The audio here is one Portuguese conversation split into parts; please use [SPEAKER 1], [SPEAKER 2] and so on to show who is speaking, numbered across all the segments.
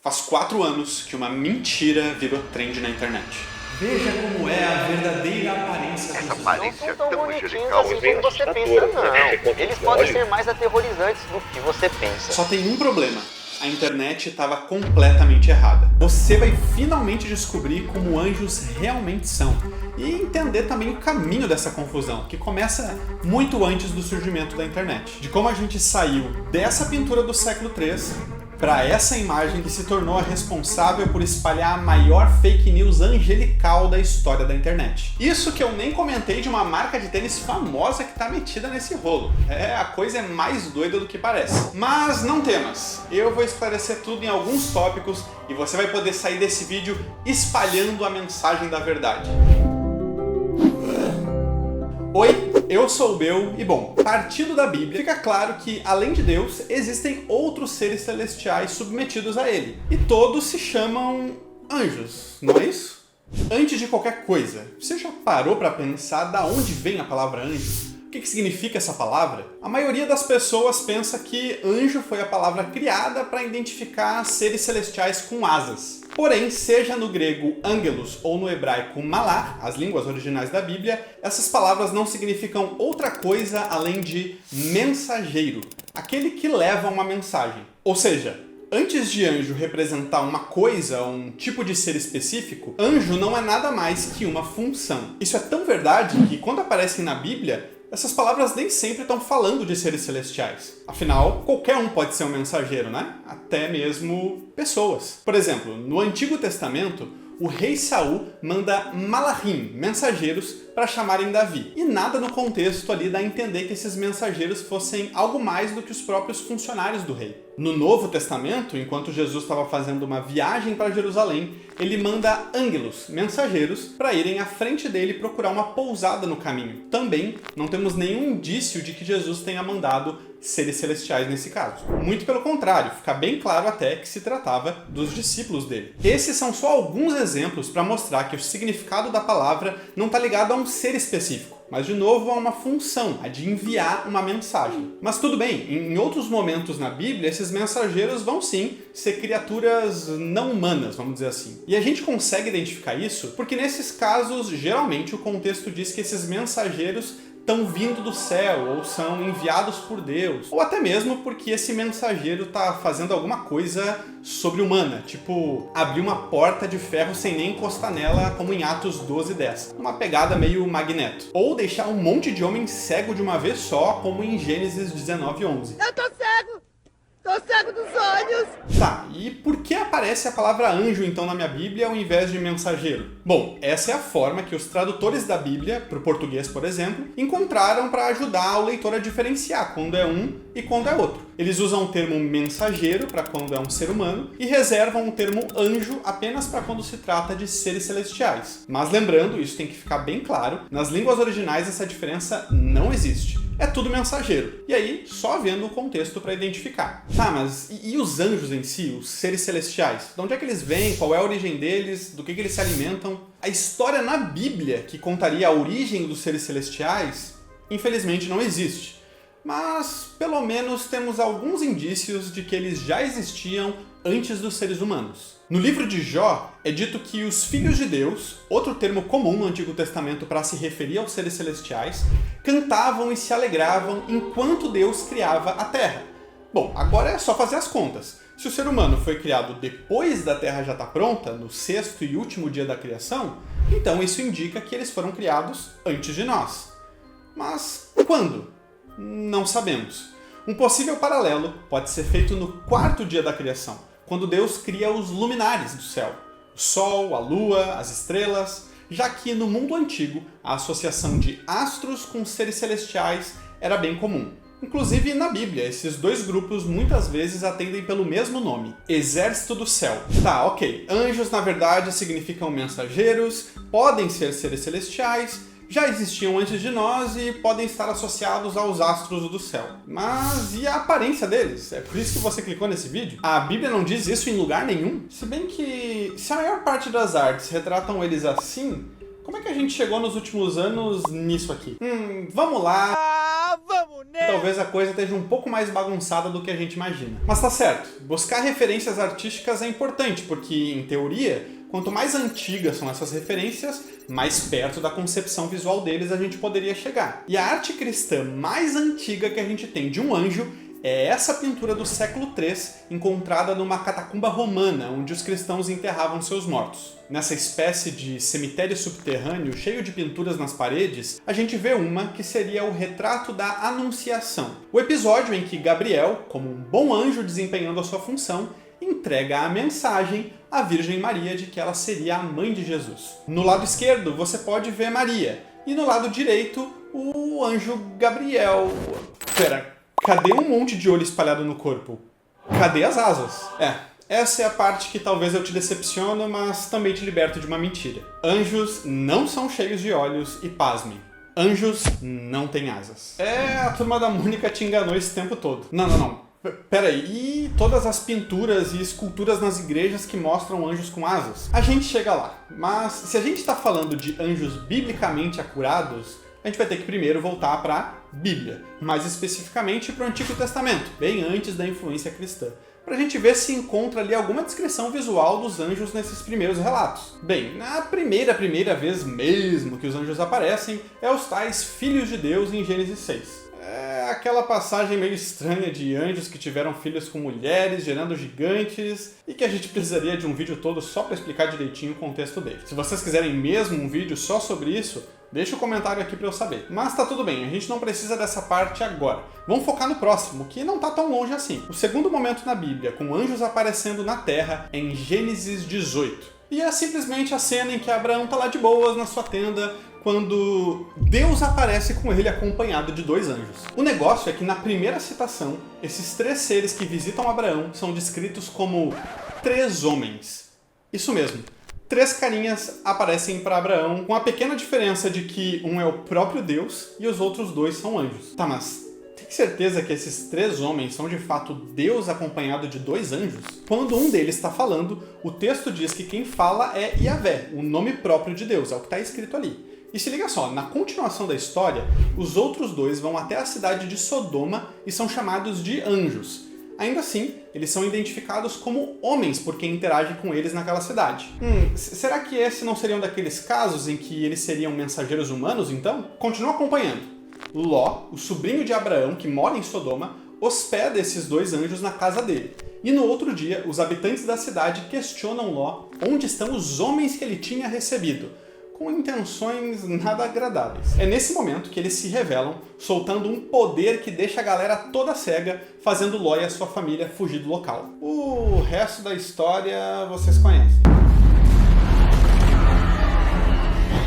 [SPEAKER 1] Faz 4 anos que uma mentira virou trend na internet. Veja como é a verdadeira aparência dos anjos.
[SPEAKER 2] Não são tão bonitinhos assim como você pensa, não. Eles podem ser mais aterrorizantes do que você pensa.
[SPEAKER 1] Só tem um problema. A internet estava completamente errada. Você vai finalmente descobrir como anjos realmente são e entender também o caminho dessa confusão, que começa muito antes do surgimento da internet. De como a gente saiu dessa pintura do século III para essa imagem que se tornou a responsável por espalhar a maior fake news angelical da história da internet. Isso que eu nem comentei de uma marca de tênis famosa que tá metida nesse rolo. A coisa é mais doida do que parece. Mas não temas, eu vou esclarecer tudo em alguns tópicos e você vai poder sair desse vídeo espalhando a mensagem da verdade. Oi, eu sou o Bel e bom, partindo da Bíblia, fica claro que, além de Deus, existem outros seres celestiais submetidos a ele. E todos se chamam anjos, não é isso? Antes de qualquer coisa, você já parou para pensar da onde vem a palavra anjo? O que significa essa palavra? A maioria das pessoas pensa que anjo foi a palavra criada para identificar seres celestiais com asas. Porém, seja no grego angelos ou no hebraico malach, as línguas originais da Bíblia, essas palavras não significam outra coisa além de mensageiro, aquele que leva uma mensagem. Ou seja, antes de anjo representar uma coisa, um tipo de ser específico, anjo não é nada mais que uma função. Isso é tão verdade que quando aparecem na Bíblia, essas palavras nem sempre estão falando de seres celestiais. Afinal, qualquer um pode ser um mensageiro, né? Até mesmo pessoas. Por exemplo, no Antigo Testamento, o rei Saul manda malachim, mensageiros, para chamarem Davi. E nada no contexto ali dá a entender que esses mensageiros fossem algo mais do que os próprios funcionários do rei. No Novo Testamento, enquanto Jesus estava fazendo uma viagem para Jerusalém, ele manda ângelos, mensageiros, para irem à frente dele procurar uma pousada no caminho. Também não temos nenhum indício de que Jesus tenha mandado seres celestiais nesse caso. Muito pelo contrário, fica bem claro até que se tratava dos discípulos dele. Esses são só alguns exemplos para mostrar que o significado da palavra não está ligado a um ser específico, mas de novo a uma função, a de enviar uma mensagem. Mas tudo bem, em outros momentos na Bíblia, esses mensageiros vão sim ser criaturas não humanas, vamos dizer assim. E a gente consegue identificar isso porque nesses casos, geralmente o contexto diz que esses mensageiros estão vindo do céu ou são enviados por Deus, ou até mesmo porque esse mensageiro está fazendo alguma coisa sobre-humana, tipo abrir uma porta de ferro sem nem encostar nela, como em Atos 12:10, uma pegada meio Magneto, ou deixar um monte de homem cego de uma vez só, como em Gênesis 19:11.
[SPEAKER 3] Eu tô cego! Tô cego dos olhos!
[SPEAKER 1] Tá, e por que aparece a palavra anjo então na minha Bíblia ao invés de mensageiro? Bom, essa é a forma que os tradutores da Bíblia, para o português por exemplo, encontraram para ajudar o leitor a diferenciar quando é um e quando é outro. Eles usam o termo mensageiro para quando é um ser humano e reservam o termo anjo apenas para quando se trata de seres celestiais. Mas lembrando, isso tem que ficar bem claro, nas línguas originais essa diferença não existe. É tudo mensageiro. E aí, só vendo o contexto para identificar. Tá, mas e os anjos em si, os seres celestiais? De onde é que eles vêm? Qual é a origem deles? Do que eles se alimentam? A história na Bíblia que contaria a origem dos seres celestiais, infelizmente não existe. Mas, pelo menos, temos alguns indícios de que eles já existiam antes dos seres humanos. No livro de Jó, é dito que os filhos de Deus, outro termo comum no Antigo Testamento para se referir aos seres celestiais, cantavam e se alegravam enquanto Deus criava a terra. Bom, agora é só fazer as contas. Se o ser humano foi criado depois da terra já estar pronta, no sexto e último dia da criação, então isso indica que eles foram criados antes de nós. Mas quando? Não sabemos. Um possível paralelo pode ser feito no quarto dia da criação, quando Deus cria os luminares do céu, o sol, a lua, as estrelas, já que no mundo antigo a associação de astros com seres celestiais era bem comum. Inclusive na Bíblia, esses dois grupos muitas vezes atendem pelo mesmo nome, Exército do Céu. Tá, ok, anjos na verdade significam mensageiros, podem ser seres celestiais, já existiam antes de nós e podem estar associados aos astros do céu. Mas e a aparência deles? É por isso que você clicou nesse vídeo? A Bíblia não diz isso em lugar nenhum? Se bem que, se a maior parte das artes retratam eles assim, como é que a gente chegou nos últimos anos nisso aqui? Vamos lá!
[SPEAKER 3] Vamos
[SPEAKER 1] Talvez a coisa esteja um pouco mais bagunçada do que a gente imagina. Mas tá certo, buscar referências artísticas é importante, porque, em teoria, quanto mais antigas são essas referências, mais perto da concepção visual deles a gente poderia chegar. E a arte cristã mais antiga que a gente tem de um anjo é essa pintura do século III, encontrada numa catacumba romana, onde os cristãos enterravam seus mortos. Nessa espécie de cemitério subterrâneo, cheio de pinturas nas paredes, a gente vê uma que seria o retrato da Anunciação. O episódio em que Gabriel, como um bom anjo desempenhando a sua função, entrega a mensagem à Virgem Maria de que ela seria a mãe de Jesus. No lado esquerdo, você pode ver Maria, e no lado direito, o anjo Gabriel. Cadê um monte de olho espalhado no corpo? Cadê as asas? Essa é a parte que talvez eu te decepcione, mas também te liberto de uma mentira. Anjos não são cheios de olhos e pasmem. Anjos não têm asas. A turma da Mônica te enganou esse tempo todo. Não. Peraí, e todas as pinturas e esculturas nas igrejas que mostram anjos com asas? A gente chega lá, mas se a gente está falando de anjos biblicamente acurados, a gente vai ter que primeiro voltar para a Bíblia, mais especificamente para o Antigo Testamento, bem antes da influência cristã, para a gente ver se encontra ali alguma descrição visual dos anjos nesses primeiros relatos. Bem, na primeira vez mesmo que os anjos aparecem é os tais filhos de Deus em Gênesis 6. É aquela passagem meio estranha de anjos que tiveram filhos com mulheres, gerando gigantes, e que a gente precisaria de um vídeo todo só para explicar direitinho o contexto dele. Se vocês quiserem mesmo um vídeo só sobre isso, deixa o comentário aqui para eu saber. Mas tá tudo bem, a gente não precisa dessa parte agora. Vamos focar no próximo, que não tá tão longe assim. O segundo momento na Bíblia, com anjos aparecendo na Terra, é em Gênesis 18. E é simplesmente a cena em que Abraão tá lá de boas na sua tenda, quando Deus aparece com ele acompanhado de 2 anjos. O negócio é que na primeira citação, esses 3 seres que visitam Abraão são descritos como 3 homens. Isso mesmo. 3 carinhas aparecem para Abraão, com a pequena diferença de que um é o próprio Deus e os outros 2 são anjos. Tá, mas tem certeza que esses 3 homens são de fato Deus acompanhado de 2 anjos? Quando um deles está falando, o texto diz que quem fala é Yahvé, o nome próprio de Deus, é o que está escrito ali. E se liga só, na continuação da história, os outros 2 vão até a cidade de Sodoma e são chamados de anjos. Ainda assim, eles são identificados como homens por quem interage com eles naquela cidade. Será que esse não seria um daqueles casos em que eles seriam mensageiros humanos, então? Continua acompanhando. Ló, o sobrinho de Abraão, que mora em Sodoma, hospeda esses 2 anjos na casa dele. E no outro dia, os habitantes da cidade questionam Ló onde estão os homens que ele tinha recebido, com intenções nada agradáveis. É nesse momento que eles se revelam, soltando um poder que deixa a galera toda cega, fazendo Ló e a sua família fugir do local. O resto da história vocês conhecem.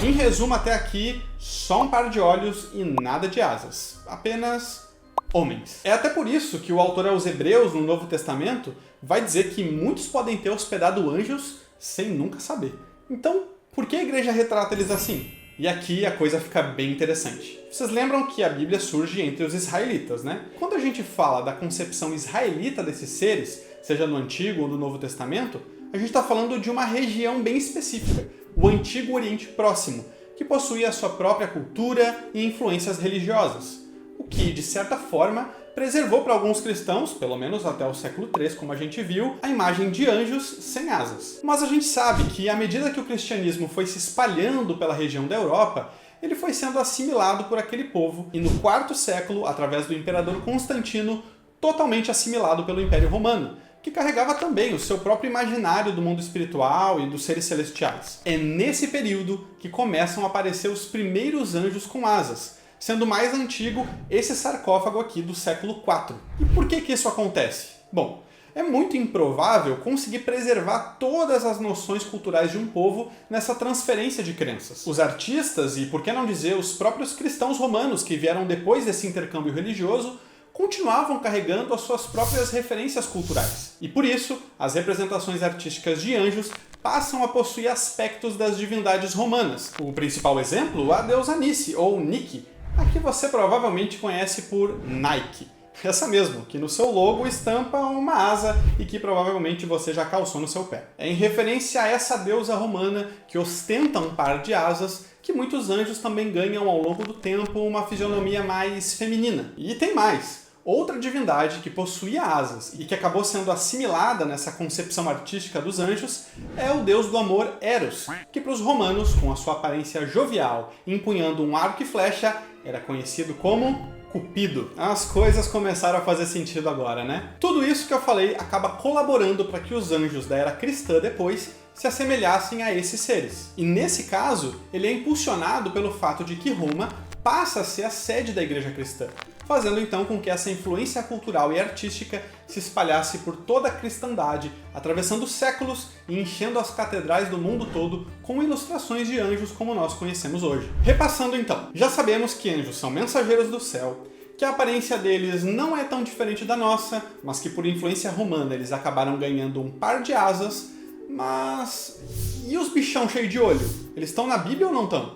[SPEAKER 1] Em resumo, até aqui, só um par de olhos e nada de asas. Apenas homens. É até por isso que o autor aos Hebreus, no Novo Testamento, vai dizer que muitos podem ter hospedado anjos sem nunca saber. Então, por que a igreja retrata eles assim? E aqui a coisa fica bem interessante. Vocês lembram que a Bíblia surge entre os israelitas, né? Quando a gente fala da concepção israelita desses seres, seja no Antigo ou no Novo Testamento, a gente está falando de uma região bem específica, o Antigo Oriente Próximo, que possuía a sua própria cultura e influências religiosas, o que, de certa forma, preservou para alguns cristãos, pelo menos até o século III, como a gente viu, a imagem de anjos sem asas. Mas a gente sabe que, à medida que o cristianismo foi se espalhando pela região da Europa, ele foi sendo assimilado por aquele povo, e no IV século, através do imperador Constantino, totalmente assimilado pelo Império Romano, que carregava também o seu próprio imaginário do mundo espiritual e dos seres celestiais. É nesse período que começam a aparecer os primeiros anjos com asas, sendo mais antigo esse sarcófago aqui do século IV. E por que isso acontece? Bom, é muito improvável conseguir preservar todas as noções culturais de um povo nessa transferência de crenças. Os artistas, e por que não dizer os próprios cristãos romanos que vieram depois desse intercâmbio religioso, continuavam carregando as suas próprias referências culturais. E por isso, as representações artísticas de anjos passam a possuir aspectos das divindades romanas. O principal exemplo, a deusa Nice, ou Nike, a que você provavelmente conhece por Nike. Essa mesmo, que no seu logo estampa uma asa e que provavelmente você já calçou no seu pé. É em referência a essa deusa romana que ostenta um par de asas que muitos anjos também ganham ao longo do tempo uma fisionomia mais feminina. E tem mais. Outra divindade que possuía asas e que acabou sendo assimilada nessa concepção artística dos anjos é o deus do amor Eros, que para os romanos, com a sua aparência jovial e empunhando um arco e flecha, era conhecido como Cupido. As coisas começaram a fazer sentido agora, né? Tudo isso que eu falei acaba colaborando para que os anjos da era cristã depois se assemelhassem a esses seres. E nesse caso, ele é impulsionado pelo fato de que Roma passa a ser a sede da igreja cristã, fazendo então com que essa influência cultural e artística se espalhasse por toda a cristandade, atravessando séculos e enchendo as catedrais do mundo todo com ilustrações de anjos como nós conhecemos hoje. Repassando então, já sabemos que anjos são mensageiros do céu, que a aparência deles não é tão diferente da nossa, mas que por influência romana eles acabaram ganhando um par de asas, mas... e os bichão cheios de olho? Eles estão na Bíblia ou não estão?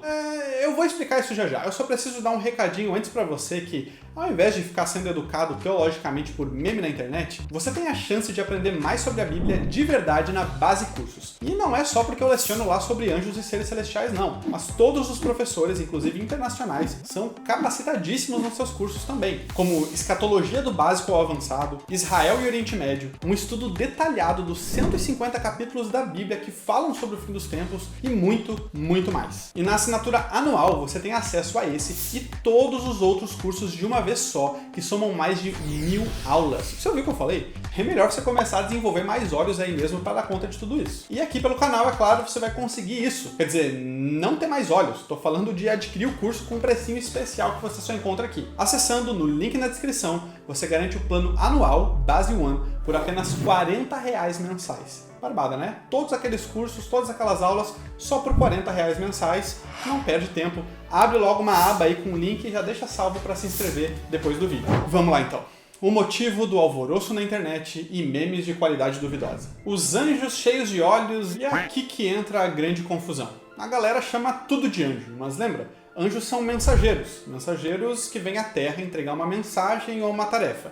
[SPEAKER 1] Eu vou explicar isso já já. Eu só preciso dar um recadinho antes pra você que, ao invés de ficar sendo educado teologicamente por meme na internet, você tem a chance de aprender mais sobre a Bíblia de verdade na Base Cursos. E não é só porque eu leciono lá sobre anjos e seres celestiais, não. Mas todos os professores, inclusive internacionais, são capacitadíssimos nos seus cursos também. Como Escatologia do Básico ao Avançado, Israel e Oriente Médio, um estudo detalhado dos 150 capítulos da Bíblia que falam sobre o fim dos tempos e muito, muito mais. E na assinatura anual você tem acesso a esse e todos os outros cursos de uma vez só, que somam mais de 1000 aulas. Você ouviu o que eu falei? É melhor você começar a desenvolver mais olhos aí mesmo para dar conta de tudo isso. E aqui pelo canal, é claro, você vai conseguir isso. Quer dizer, não ter mais olhos. Estou falando de adquirir o curso com um precinho especial que você só encontra aqui. Acessando no link na descrição, você garante o plano anual Base One por apenas R$40 mensais. Barbada, né? Todos aqueles cursos, todas aquelas aulas, só por R$40 mensais. Não perde tempo. Abre logo uma aba aí com o link e já deixa salvo para se inscrever depois do vídeo. Vamos lá então. O motivo do alvoroço na internet e memes de qualidade duvidosa. Os anjos cheios de olhos, e é aqui que entra a grande confusão. A galera chama tudo de anjo, mas lembra? Anjos são mensageiros. Mensageiros que vêm à Terra entregar uma mensagem ou uma tarefa.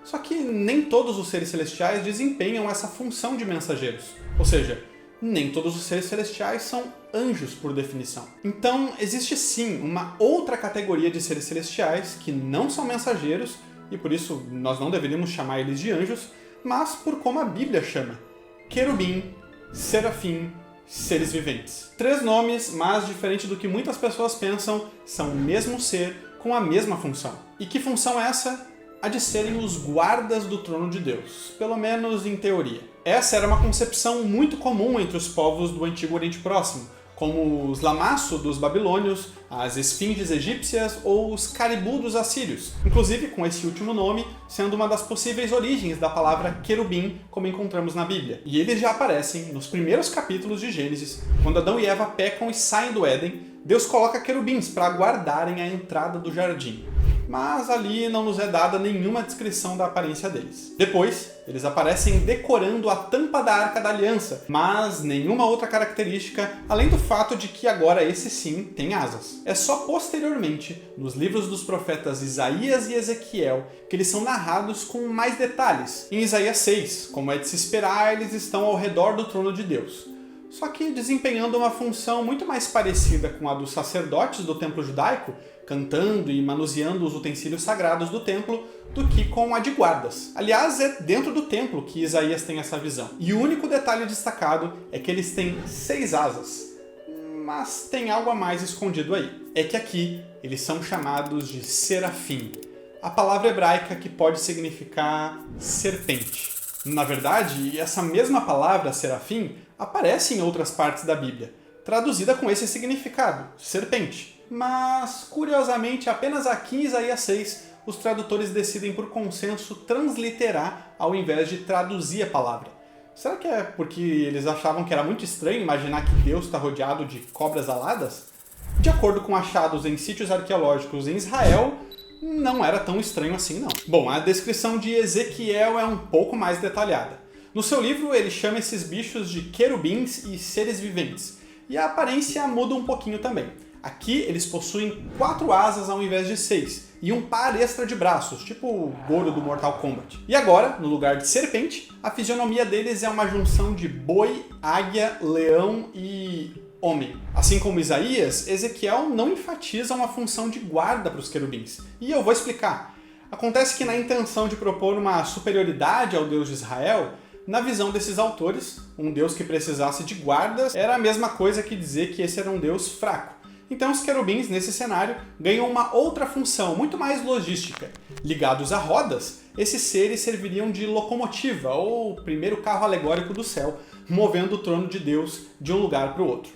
[SPEAKER 1] Só que nem todos os seres celestiais desempenham essa função de mensageiros. Ou seja, nem todos os seres celestiais são anjos por definição. Então, existe sim uma outra categoria de seres celestiais que não são mensageiros, e por isso nós não deveríamos chamar eles de anjos, mas por como a Bíblia chama: querubim, serafim, seres viventes. 3 nomes, mas diferente do que muitas pessoas pensam, são o mesmo ser com a mesma função. E que função é essa? A de serem os guardas do trono de Deus, pelo menos em teoria. Essa era uma concepção muito comum entre os povos do Antigo Oriente Próximo, como os Lamaço dos babilônios, as esfinges egípcias ou os Caribu dos assírios, inclusive com esse último nome sendo uma das possíveis origens da palavra querubim, como encontramos na Bíblia. E eles já aparecem nos primeiros capítulos de Gênesis, quando Adão e Eva pecam e saem do Éden. Deus coloca querubins para guardarem a entrada do jardim. Mas ali não nos é dada nenhuma descrição da aparência deles. Depois, eles aparecem decorando a tampa da Arca da Aliança, mas nenhuma outra característica, além do fato de que agora esse sim tem asas. É só posteriormente, nos livros dos profetas Isaías e Ezequiel, que eles são narrados com mais detalhes. Em Isaías 6, como é de se esperar, eles estão ao redor do trono de Deus. Só que desempenhando uma função muito mais parecida com a dos sacerdotes do templo judaico, cantando e manuseando os utensílios sagrados do templo, do que com a de guardas. Aliás, é dentro do templo que Isaías tem essa visão. E o único detalhe destacado é que eles têm 6 asas. Mas tem algo a mais escondido aí. É que aqui eles são chamados de serafim, a palavra hebraica que pode significar serpente. Na verdade, essa mesma palavra, serafim, aparece em outras partes da Bíblia, traduzida com esse significado, serpente. Mas, curiosamente, apenas aqui em Isaías 6, os tradutores decidem por consenso transliterar ao invés de traduzir a palavra. Será que é porque eles achavam que era muito estranho imaginar que Deus está rodeado de cobras aladas? De acordo com achados em sítios arqueológicos em Israel, não era tão estranho assim não. Bom, a descrição de Ezequiel é um pouco mais detalhada. No seu livro, ele chama esses bichos de querubins e seres viventes, e a aparência muda um pouquinho também. Aqui eles possuem 4 asas ao invés de 6, e um par extra de braços, tipo o Goro do Mortal Kombat. E agora, no lugar de serpente, a fisionomia deles é uma junção de boi, águia, leão e homem. Assim como Isaías, Ezequiel não enfatiza uma função de guarda para os querubins. E eu vou explicar. Acontece que na intenção de propor uma superioridade ao Deus de Israel, na visão desses autores, um Deus que precisasse de guardas era a mesma coisa que dizer que esse era um Deus fraco. Então os querubins, nesse cenário, ganham uma outra função, muito mais logística. Ligados a rodas, esses seres serviriam de locomotiva, ou primeiro carro alegórico do céu, movendo o trono de Deus de um lugar para o outro.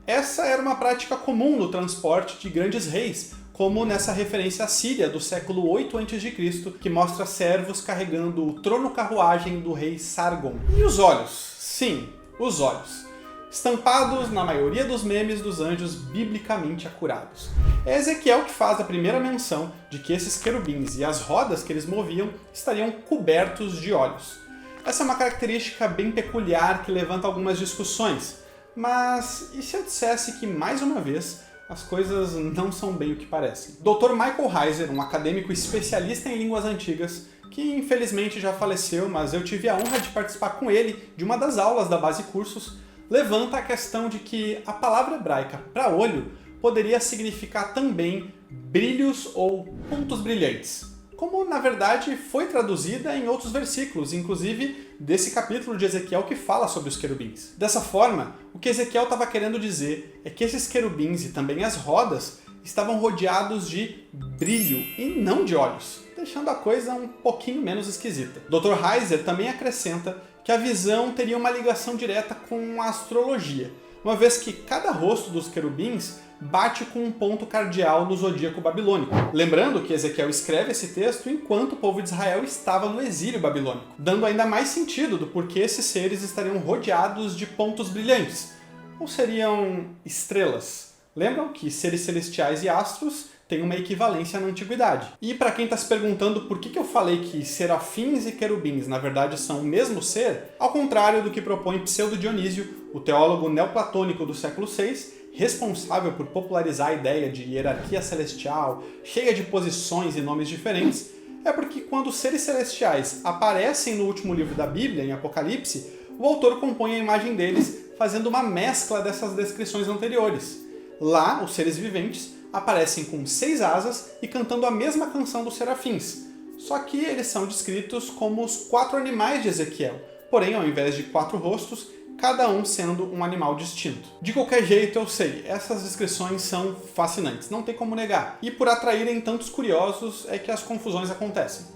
[SPEAKER 1] Essa era uma prática comum no transporte de grandes reis, como nessa referência assíria do século 8 a.C., que mostra servos carregando o trono-carruagem do rei Sargon. E os olhos? Sim, os olhos. Estampados na maioria dos memes dos anjos biblicamente acurados. É Ezequiel que faz a primeira menção de que esses querubins e as rodas que eles moviam estariam cobertos de olhos. Essa é uma característica bem peculiar que levanta algumas discussões, mas e se eu dissesse que, mais uma vez, as coisas não são bem o que parecem? Dr. Michael Heiser, um acadêmico especialista em línguas antigas, que infelizmente já faleceu, mas eu tive a honra de participar com ele de uma das aulas da Base Cursos, levanta a questão de que a palavra hebraica para olho poderia significar também brilhos ou pontos brilhantes, como na verdade foi traduzida em outros versículos, inclusive desse capítulo de Ezequiel que fala sobre os querubins. Dessa forma, o que Ezequiel estava querendo dizer é que esses querubins e também as rodas estavam rodeados de brilho e não de olhos, deixando a coisa um pouquinho menos esquisita. Dr. Heiser também acrescenta que a visão teria uma ligação direta com a astrologia, uma vez que cada rosto dos querubins bate com um ponto cardeal no zodíaco babilônico. Lembrando que Ezequiel escreve esse texto enquanto o povo de Israel estava no exílio babilônico, dando ainda mais sentido do porquê esses seres estariam rodeados de pontos brilhantes. Ou seriam estrelas? Lembram que seres celestiais e astros têm uma equivalência na antiguidade. E para quem está se perguntando por que eu falei que serafins e querubins na verdade são o mesmo ser, ao contrário do que propõe Pseudo Dionísio, o teólogo neoplatônico do século VI, responsável por popularizar a ideia de hierarquia celestial, cheia de posições e nomes diferentes, é porque quando os seres celestiais aparecem no último livro da Bíblia, em Apocalipse, o autor compõe a imagem deles fazendo uma mescla dessas descrições anteriores. Lá, os seres viventes aparecem com 6 asas e cantando a mesma canção dos serafins, só que eles são descritos como os 4 animais de Ezequiel, porém, ao invés de 4 rostos, cada um sendo um animal distinto. De qualquer jeito, eu sei, essas descrições são fascinantes, não tem como negar. E por atraírem tantos curiosos é que as confusões acontecem.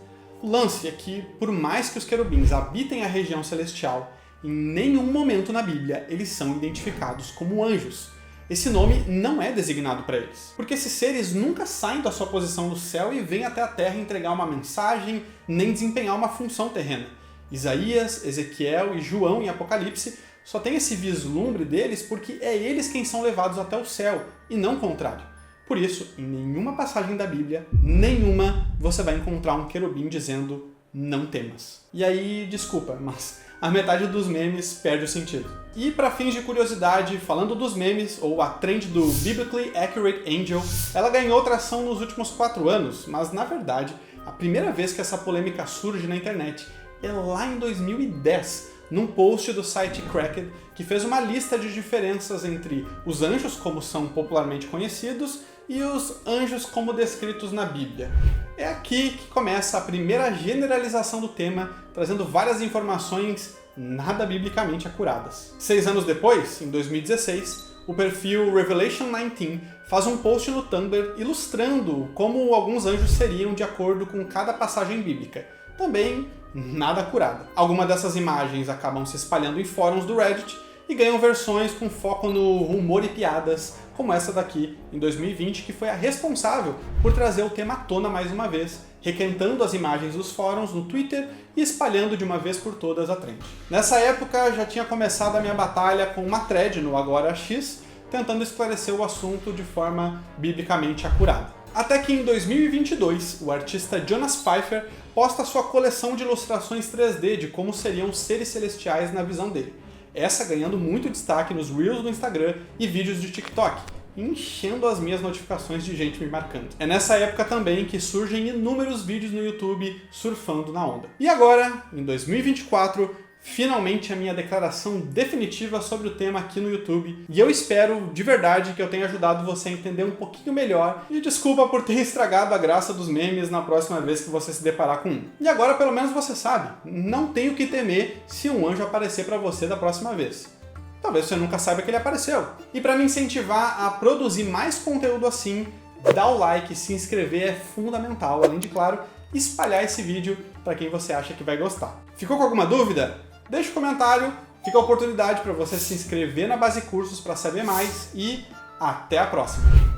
[SPEAKER 1] O lance é que, por mais que os querubins habitem a região celestial, em nenhum momento na Bíblia eles são identificados como anjos. Esse nome não é designado para eles, porque esses seres nunca saem da sua posição no céu e vêm até a Terra entregar uma mensagem, nem desempenhar uma função terrena. Isaías, Ezequiel e João em Apocalipse só tem esse vislumbre deles porque é eles quem são levados até o céu, e não o contrário. Por isso, em nenhuma passagem da Bíblia, nenhuma, você vai encontrar um querubim dizendo não temas. E aí, desculpa, mas a metade dos memes perde o sentido. E para fins de curiosidade, falando dos memes, ou a trend do Biblically Accurate Angel, ela ganhou tração nos últimos 4 anos, mas na verdade, a primeira vez que essa polêmica surge na internet é lá em 2010, num post do site Cracked, que fez uma lista de diferenças entre os anjos, como são popularmente conhecidos, e os anjos como descritos na Bíblia. É aqui que começa a primeira generalização do tema, trazendo várias informações nada biblicamente acuradas. 6 anos depois, em 2016, o perfil Revelation 19 faz um post no Tumblr ilustrando como alguns anjos seriam de acordo com cada passagem bíblica. Também nada acurada. Algumas dessas imagens acabam se espalhando em fóruns do Reddit e ganham versões com foco no humor e piadas, como essa daqui, em 2020, que foi a responsável por trazer o tema à tona mais uma vez, requentando as imagens dos fóruns no Twitter e espalhando de uma vez por todas a trend. Nessa época, já tinha começado a minha batalha com uma thread no Agora X, tentando esclarecer o assunto de forma biblicamente acurada. Até que em 2022, o artista Jonas Pfeiffer posta sua coleção de ilustrações 3D de como seriam os seres celestiais na visão dele. Essa ganhando muito destaque nos Reels do Instagram e vídeos de TikTok, enchendo as minhas notificações de gente me marcando. É nessa época também que surgem inúmeros vídeos no YouTube surfando na onda. E agora, em 2024, finalmente a minha declaração definitiva sobre o tema aqui no YouTube. E eu espero de verdade que eu tenha ajudado você a entender um pouquinho melhor. E desculpa por ter estragado a graça dos memes na próxima vez que você se deparar com um. E agora pelo menos você sabe, não tem o que temer se um anjo aparecer para você da próxima vez. Talvez você nunca saiba que ele apareceu. E para me incentivar a produzir mais conteúdo assim, dar o like, se inscrever é fundamental. Além de, claro, espalhar esse vídeo para quem você acha que vai gostar. Ficou com alguma dúvida? Deixa um comentário, fica a oportunidade para você se inscrever na Base Cursos para saber mais e até a próxima!